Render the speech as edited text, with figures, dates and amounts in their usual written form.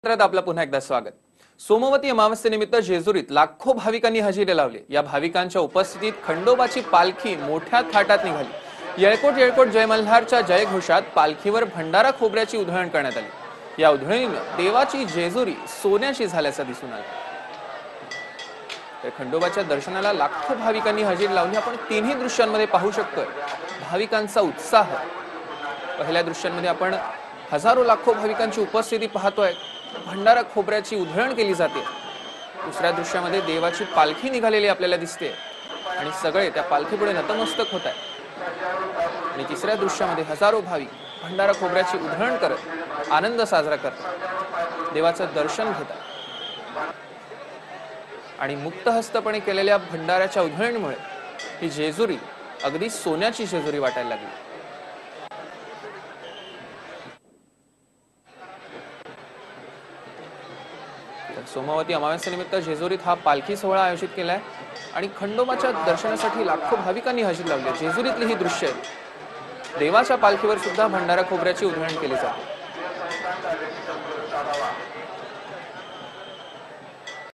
आपलं पुन्हा एकदा स्वागत। सोमवती अमावस्येनिमित्त जेजुरीत लाखो भाविकांनी हजेरी लावली। या भाविकांच्या उपस्थितीत खंडोबाची पालखी मोठ्या थाटात निघाली। येळकोट येळकोट जय मल्हारच्या जयघोषात पालखीवर भंडारा खोबऱ्याची उधळण करण्यात आली। या उधळणीनं देवाची जेजुरी सोन्याची झाल्याचं दिसून आलं। तर खंडोबाच्या दर्शनाला लाखो भाविकांनी हजेरी लावली। आपण तिन्ही दृश्यांमध्ये पाहू शकतो भाविकांचा उत्साह। पहिल्या दृश्यांमध्ये आपण हजारो लाखो भाविकांची उपस्थिती पाहतोय। भंडारा खोबऱ्याची उधळण केली जाते। दुसऱ्या दृश्यामध्ये देवाची पालखी निघालेली आपल्याला दिसते आणि सगळे त्या पालखीपुढे नतमस्तक होत आहेत। आणि तिसऱ्या दृश्यामध्ये हजारो भाविक भंडारा खोबऱ्याची उधळण करत आनंद साजरा करतात, देवाचं दर्शन घेतात। आणि मुक्तहस्तपणे केलेल्या भंडाऱ्याच्या उधळणीमुळे ही जेजुरी अगदी सोन्याची जेजुरी वाटायला लागली। सोमवती अमावस्येनिमित्त जेजुरीत हा पालखी सोहळा आयोजित केलाय आणि खंडोबाच्या दर्शनासाठी लाखो भाविकांनी हजेरी लावली। जेजुरीतली ही दृश्य देवाच्या पालखीवर सुद्धा भंडारा खोबऱ्याची उधळण केली जाते।